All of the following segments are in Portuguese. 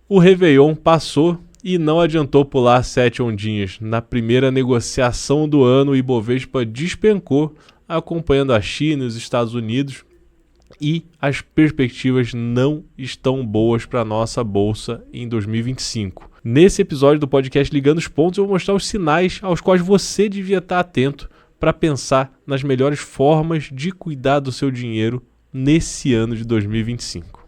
O Réveillon passou e não adiantou pular 7 ondinhas. Na primeira negociação do ano, o Ibovespa despencou, acompanhando a China e os Estados Unidos, e as perspectivas não estão boas para a nossa bolsa em 2025. Nesse episódio do podcast Ligando os Pontos, eu vou mostrar os sinais aos quais você devia estar atento para pensar nas melhores formas de cuidar do seu dinheiro nesse ano de 2025.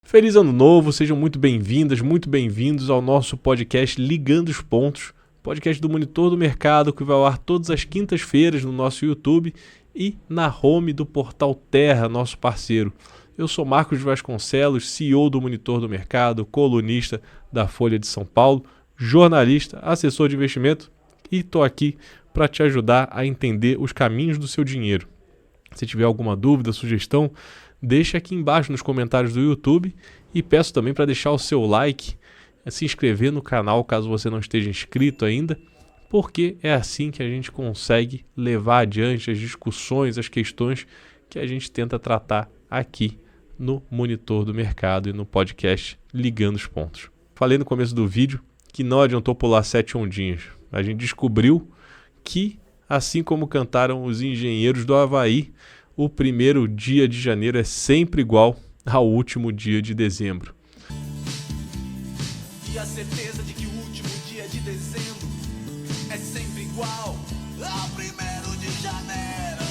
Feliz Ano Novo, sejam muito bem-vindas, muito bem-vindos ao nosso podcast Ligando os Pontos, podcast do Monitor do Mercado que vai ao ar todas as quintas-feiras no nosso YouTube e na home do Portal Terra, nosso parceiro. Eu sou Marcos Vasconcelos, CEO do Monitor do Mercado, colunista da Folha de São Paulo, jornalista, assessor de investimento e estou aqui para te ajudar a entender os caminhos do seu dinheiro. Se tiver alguma dúvida, sugestão, deixa aqui embaixo nos comentários do YouTube e peço também para deixar o seu like, se inscrever no canal caso você não esteja inscrito ainda, porque é assim que a gente consegue levar adiante as discussões, as questões que a gente tenta tratar aqui no Monitor do Mercado e no podcast Ligando os Pontos. Falei no começo do vídeo que não adiantou pular 7 ondinhas. A gente descobriu que, assim como cantaram os engenheiros do Havaí, o primeiro dia de janeiro é sempre igual ao último dia de dezembro. E a certeza de que o último dia de dezembro é sempre igual ao 1º de janeiro.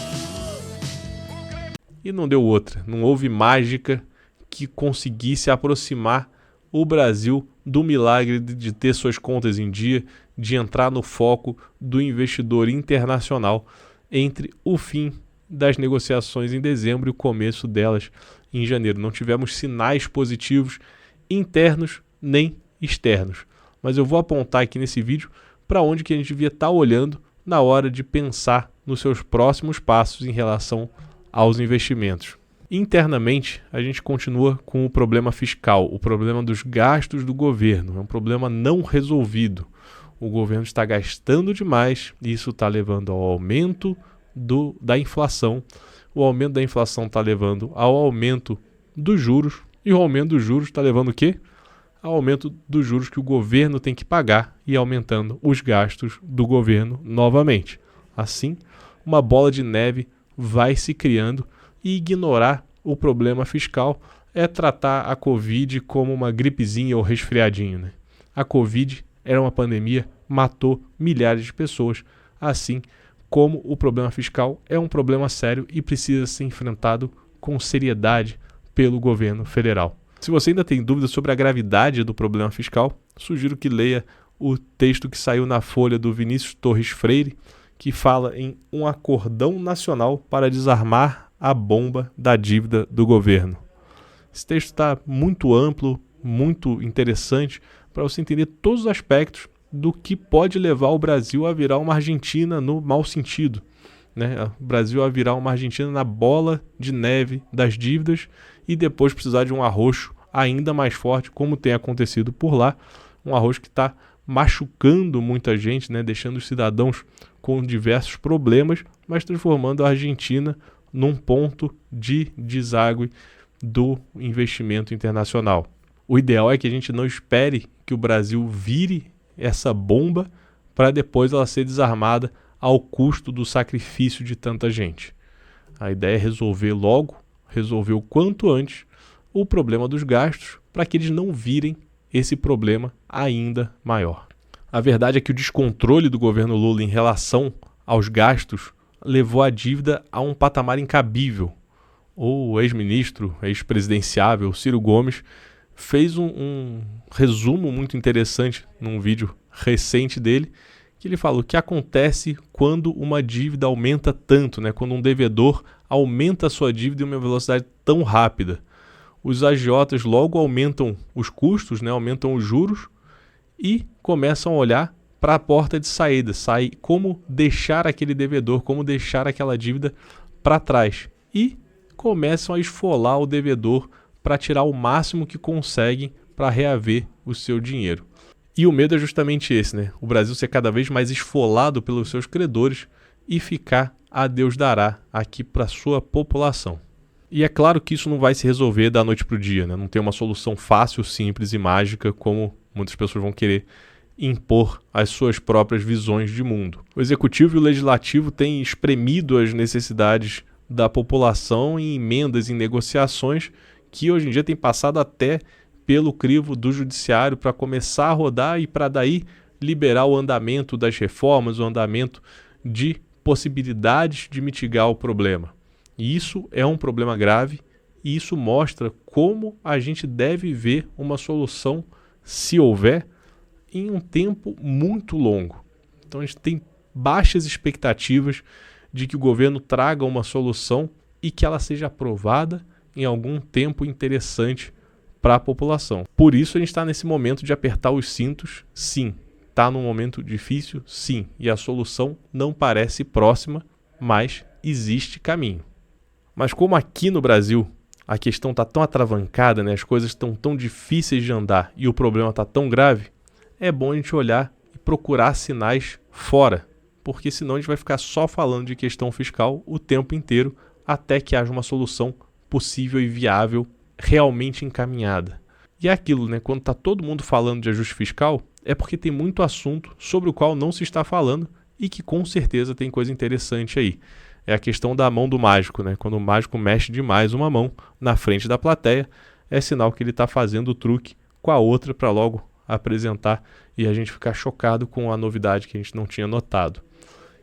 E não deu outra, não houve mágica que conseguisse aproximar o Brasil do milagre de ter suas contas em dia, de entrar no foco do investidor internacional entre o fim das negociações em dezembro e o começo delas em janeiro. Não tivemos sinais positivos internos nem externos. Mas eu vou apontar aqui nesse vídeo para onde que a gente devia estar olhando na hora de pensar nos seus próximos passos em relação aos investimentos. Internamente, a gente continua com o problema fiscal, o problema dos gastos do governo. É um problema não resolvido. O governo está gastando demais e isso está levando ao aumento da inflação. O aumento da inflação está levando ao aumento dos juros e o aumento dos juros está levando o quê? Ao aumento dos juros que o governo tem que pagar e aumentando os gastos do governo novamente. Assim, uma bola de neve vai se criando e ignorar o problema fiscal é tratar a Covid como uma gripezinha ou resfriadinho, né? A Covid era uma pandemia, matou milhares de pessoas, assim como o problema fiscal é um problema sério e precisa ser enfrentado com seriedade pelo governo federal. Se você ainda tem dúvidas sobre a gravidade do problema fiscal, sugiro que leia o texto que saiu na Folha do Vinícius Torres Freire, que fala em um acordão nacional para desarmar a bomba da dívida do governo. Esse texto está muito amplo, muito interessante para você entender todos os aspectos do que pode levar o Brasil a virar uma Argentina no mau sentido, né? O Brasil a virar uma Argentina na bola de neve das dívidas e depois precisar de um arroxo ainda mais forte, como tem acontecido por lá, um arroxo que está machucando muita gente, né? Deixando os cidadãos com diversos problemas, mas transformando a Argentina num ponto de deságue do investimento internacional. O ideal é que a gente não espere que o Brasil vire essa bomba para depois ela ser desarmada ao custo do sacrifício de tanta gente. A ideia é resolver logo, resolver o quanto antes o problema dos gastos para que eles não virem esse problema ainda maior. A verdade é que o descontrole do governo Lula em relação aos gastos levou a dívida a um patamar incabível. O ex-ministro, ex-presidenciável Ciro Gomes fez um resumo muito interessante num vídeo recente dele, que ele falou que acontece quando uma dívida aumenta tanto, né? Quando um devedor aumenta a sua dívida em uma velocidade tão rápida. Os agiotas logo aumentam os custos, né? Aumentam os juros e começam a olhar para a porta de saída, como deixar aquele devedor, como deixar aquela dívida para trás. E começam a esfolar o devedor para tirar o máximo que conseguem para reaver o seu dinheiro. E o medo é justamente esse, né? O Brasil ser cada vez mais esfolado pelos seus credores e ficar a Deus dará aqui para a sua população. E é claro que isso não vai se resolver da noite para o dia, né? Não tem uma solução fácil, simples e mágica como muitas pessoas vão querer impor as suas próprias visões de mundo. O Executivo e o Legislativo têm espremido as necessidades da população em emendas, em negociações que hoje em dia têm passado até pelo crivo do Judiciário para começar a rodar e para daí liberar o andamento das reformas, o andamento de possibilidades de mitigar o problema. E isso é um problema grave e isso mostra como a gente deve ver uma solução, se houver, em um tempo muito longo. Então a gente tem baixas expectativas de que o governo traga uma solução e que ela seja aprovada em algum tempo interessante para a população. Por isso a gente está nesse momento de apertar os cintos, sim. Está num momento difícil, sim. E a solução não parece próxima, mas existe caminho. Mas como aqui no Brasil a questão está tão atravancada, né? As coisas estão tão difíceis de andar e o problema está tão grave, é bom a gente olhar e procurar sinais fora, porque senão a gente vai ficar só falando de questão fiscal o tempo inteiro até que haja uma solução possível e viável, realmente encaminhada. E é aquilo, né? Quando está todo mundo falando de ajuste fiscal, é porque tem muito assunto sobre o qual não se está falando e que com certeza tem coisa interessante aí. É a questão da mão do mágico, né? Quando o mágico mexe demais uma mão na frente da plateia, é sinal que ele está fazendo o truque com a outra para logo apresentar e a gente ficar chocado com a novidade que a gente não tinha notado.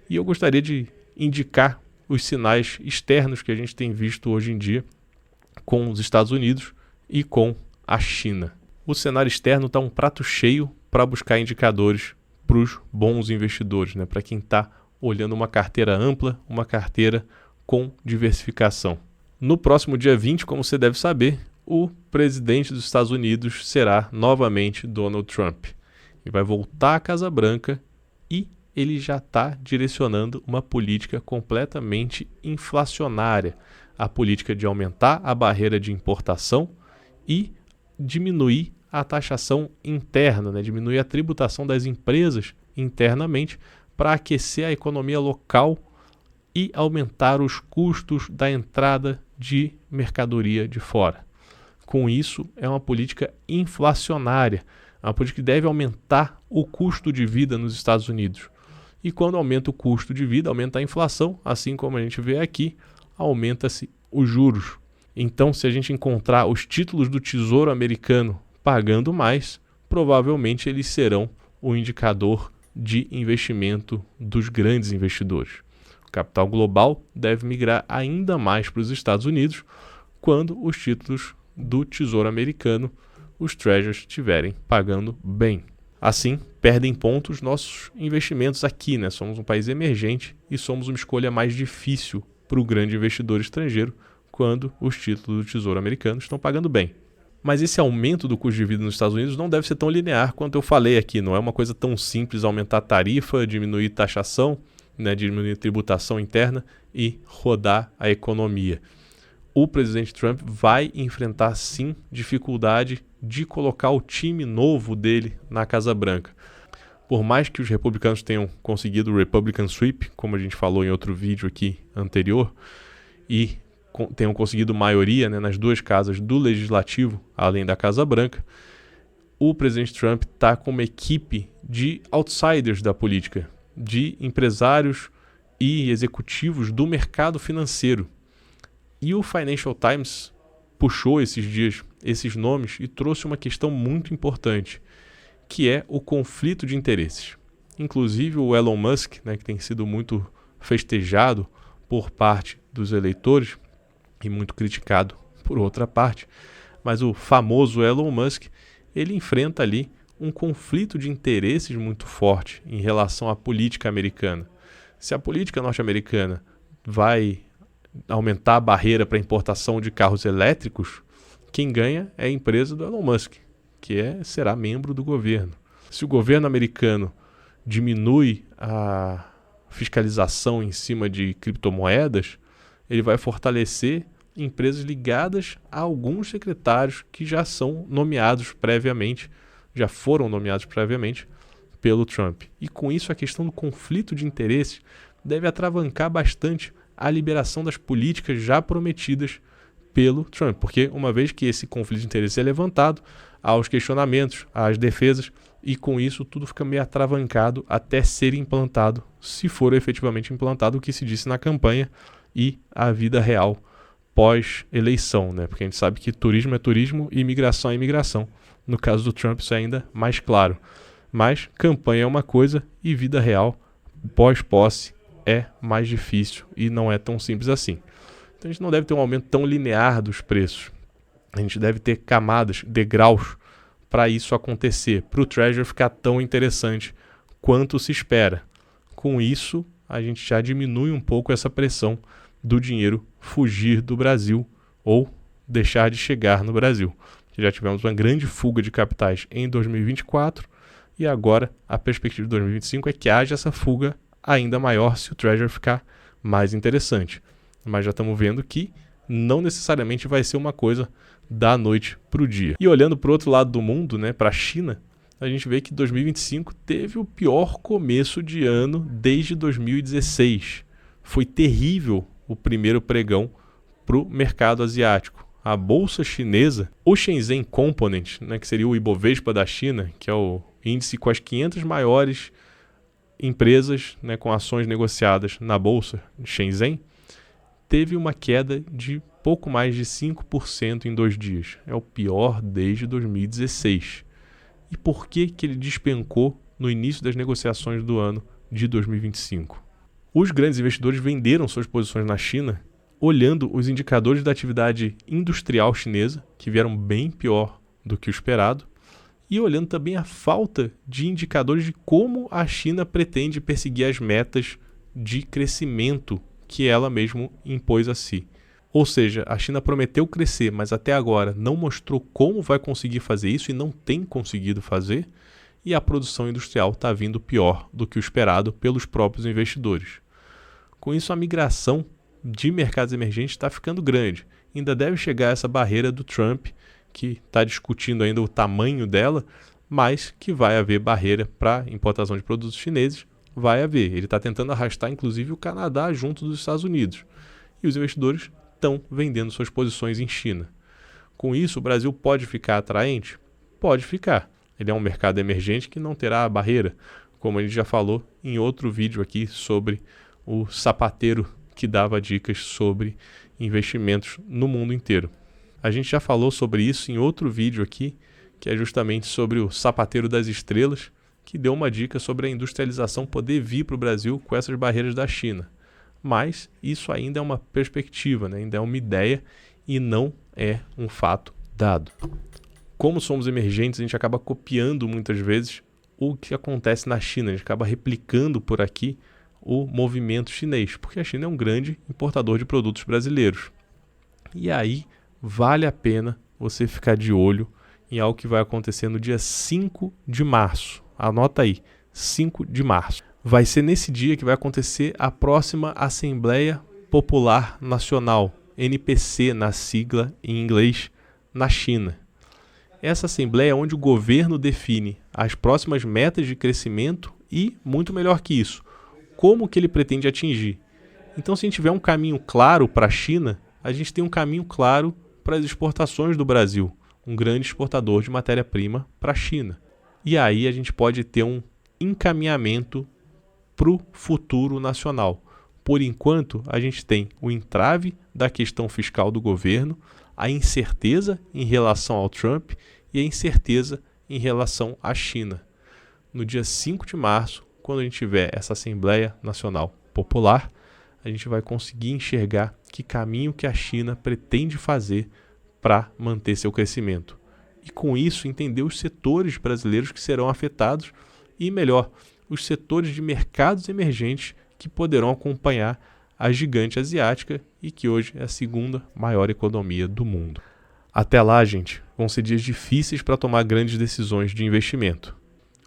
E eu gostaria de indicar os sinais externos que a gente tem visto hoje em dia com os Estados Unidos e com a China. O cenário externo está um prato cheio para buscar indicadores para os bons investidores, né? Para quem está olhando uma carteira ampla, uma carteira com diversificação. No próximo dia 20, como você deve saber, o presidente dos Estados Unidos será novamente Donald Trump. Ele vai voltar à Casa Branca e ele já está direcionando uma política completamente inflacionária. A política de aumentar a barreira de importação e diminuir a taxação interna, né? Diminuir a tributação das empresas internamente para aquecer a economia local e aumentar os custos da entrada de mercadoria de fora. Com isso, é uma política inflacionária, uma política que deve aumentar o custo de vida nos Estados Unidos. E quando aumenta o custo de vida, aumenta a inflação, assim como a gente vê aqui, aumenta-se os juros. Então, se a gente encontrar os títulos do Tesouro Americano pagando mais, provavelmente eles serão o indicador de investimento dos grandes investidores. O capital global deve migrar ainda mais para os Estados Unidos quando os títulos do Tesouro Americano, os Treasuries, estiverem pagando bem. Assim, perdem pontos nossos investimentos aqui, né? Somos um país emergente e somos uma escolha mais difícil para o grande investidor estrangeiro quando os títulos do Tesouro Americano estão pagando bem. Mas esse aumento do custo de vida nos Estados Unidos não deve ser tão linear quanto eu falei aqui. Não é uma coisa tão simples aumentar a tarifa, diminuir taxação, né, diminuir a tributação interna e rodar a economia. O presidente Trump vai enfrentar, sim, dificuldade de colocar o time novo dele na Casa Branca. Por mais que os republicanos tenham conseguido o Republican Sweep, como a gente falou em outro vídeo aqui anterior, e tenham conseguido maioria, né, nas duas casas do Legislativo, além da Casa Branca, o presidente Trump está com uma equipe de outsiders da política, de empresários e executivos do mercado financeiro. E o Financial Times puxou esses dias esses nomes e trouxe uma questão muito importante, que é o conflito de interesses. Inclusive o Elon Musk, né, que tem sido muito festejado por parte dos eleitores, e muito criticado por outra parte, mas o famoso Elon Musk, ele enfrenta ali um conflito de interesses muito forte em relação à política americana. Se a política norte-americana vai aumentar a barreira para a importação de carros elétricos, quem ganha é a empresa do Elon Musk, que será membro do governo. Se o governo americano diminui a fiscalização em cima de criptomoedas, ele vai fortalecer empresas ligadas a alguns secretários que já são nomeados previamente, já foram nomeados previamente pelo Trump. E com isso a questão do conflito de interesses deve atravancar bastante a liberação das políticas já prometidas pelo Trump, porque uma vez que esse conflito de interesses é levantado, há os questionamentos, há as defesas, e com isso tudo fica meio atravancado até ser implantado, se for efetivamente implantado o que se disse na campanha e a vida real pós-eleição, né? Porque a gente sabe que turismo é turismo e imigração é imigração. No caso do Trump isso é ainda mais claro. Mas campanha é uma coisa e vida real pós-posse é mais difícil e não é tão simples assim. Então a gente não deve ter um aumento tão linear dos preços. A gente deve ter camadas, degraus, para isso acontecer, para o Treasury ficar tão interessante quanto se espera. Com isso, a gente já diminui um pouco essa pressão do dinheiro fugir do Brasil ou deixar de chegar no Brasil. Já tivemos uma grande fuga de capitais em 2024 e agora a perspectiva de 2025 é que haja essa fuga ainda maior se o Treasury ficar mais interessante. Mas já estamos vendo que não necessariamente vai ser uma coisa da noite para o dia. E olhando para o outro lado do mundo, né, para a China, a gente vê que 2025 teve o pior começo de ano desde 2016. Foi terrível o primeiro pregão para o mercado asiático. A bolsa chinesa, o Shenzhen Component, né, que seria o Ibovespa da China, que é o índice com as 500 maiores empresas, né, com ações negociadas na bolsa de Shenzhen, teve uma queda de pouco mais de 5% em 2 dias. É o pior desde 2016. E por que ele despencou no início das negociações do ano de 2025? Os grandes investidores venderam suas posições na China olhando os indicadores da atividade industrial chinesa, que vieram bem pior do que o esperado, e olhando também a falta de indicadores de como a China pretende perseguir as metas de crescimento que ela mesma impôs a si. Ou seja, a China prometeu crescer, mas até agora não mostrou como vai conseguir fazer isso e não tem conseguido fazer, e a produção industrial está vindo pior do que o esperado pelos próprios investidores. Com isso, a migração de mercados emergentes está ficando grande. Ainda deve chegar essa barreira do Trump, que está discutindo ainda o tamanho dela, mas que vai haver barreira para importação de produtos chineses. Vai haver. Ele está tentando arrastar, inclusive, o Canadá junto dos Estados Unidos. E os investidores estão vendendo suas posições em China. Com isso, o Brasil pode ficar atraente? Pode ficar. Ele é um mercado emergente que não terá a barreira, como a gente já falou em outro vídeo aqui sobre o sapateiro que dava dicas sobre investimentos no mundo inteiro. A gente já falou sobre isso em outro vídeo aqui, que é justamente sobre o sapateiro das estrelas, que deu uma dica sobre a industrialização poder vir para o Brasil com essas barreiras da China. Mas isso ainda é uma perspectiva, né? Ainda é uma ideia e não é um fato dado. Como somos emergentes, a gente acaba copiando muitas vezes o que acontece na China, a gente acaba replicando por aqui o movimento chinês, porque a China é um grande importador de produtos brasileiros. E aí vale a pena você ficar de olho em algo que vai acontecer no dia 5 de março. Anota aí, 5 de março. Vai ser nesse dia que vai acontecer a próxima Assembleia Popular Nacional, NPC na sigla em inglês, na China. Essa assembleia é onde o governo define as próximas metas de crescimento e, muito melhor que isso, como que ele pretende atingir. Então, se a gente tiver um caminho claro para a China, a gente tem um caminho claro para as exportações do Brasil, um grande exportador de matéria-prima para a China. E aí a gente pode ter um encaminhamento para o futuro nacional. Por enquanto, a gente tem o entrave da questão fiscal do governo, a incerteza em relação ao Trump e a incerteza em relação à China. No dia 5 de março, quando a gente tiver essa Assembleia Nacional Popular, a gente vai conseguir enxergar que caminho que a China pretende fazer para manter seu crescimento. E com isso entender os setores brasileiros que serão afetados e, melhor, os setores de mercados emergentes que poderão acompanhar a gigante asiática e que hoje é a segunda maior economia do mundo. Até lá, gente, vão ser dias difíceis para tomar grandes decisões de investimento.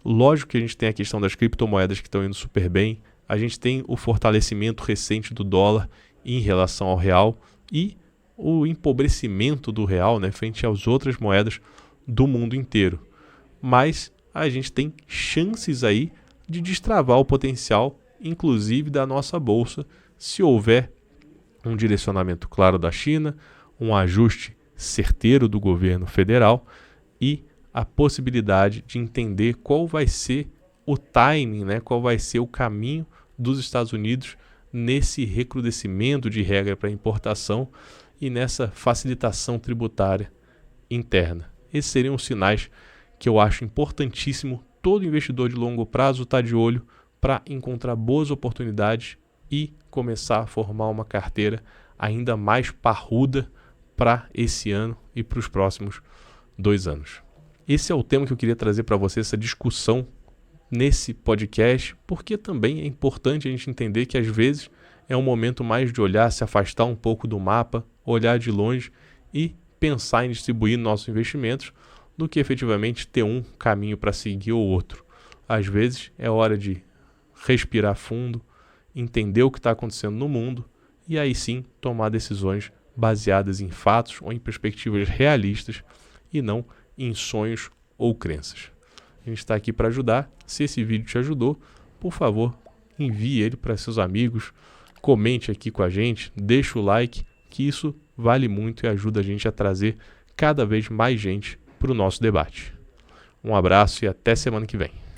Lógico que a gente tem a questão das criptomoedas que estão indo super bem, a gente tem o fortalecimento recente do dólar em relação ao real e o empobrecimento do real, né, frente às outras moedas do mundo inteiro. Mas a gente tem chances aí de destravar o potencial, inclusive da nossa bolsa, se houver um direcionamento claro da China, um ajuste certeiro do governo federal e a possibilidade de entender qual vai ser o timing, né, qual vai ser o caminho dos Estados Unidos nesse recrudescimento de regra para importação e nessa facilitação tributária interna. Esses seriam os sinais que eu acho importantíssimo todo investidor de longo prazo estar de olho para encontrar boas oportunidades e começar a formar uma carteira ainda mais parruda para esse ano e para os próximos 2 anos. Esse é o tema que eu queria trazer para você, essa discussão nesse podcast, porque também é importante a gente entender que às vezes é um momento mais de olhar, se afastar um pouco do mapa, olhar de longe e pensar em distribuir nossos investimentos do que efetivamente ter um caminho para seguir ou outro. Às vezes é hora de respirar fundo, entender o que está acontecendo no mundo e aí sim tomar decisões baseadas em fatos ou em perspectivas realistas e não em sonhos ou crenças. A gente está aqui para ajudar. Se esse vídeo te ajudou, por favor, envie ele para seus amigos, comente aqui com a gente, deixa o like, que isso vale muito e ajuda a gente a trazer cada vez mais gente para o nosso debate. Um abraço e até semana que vem.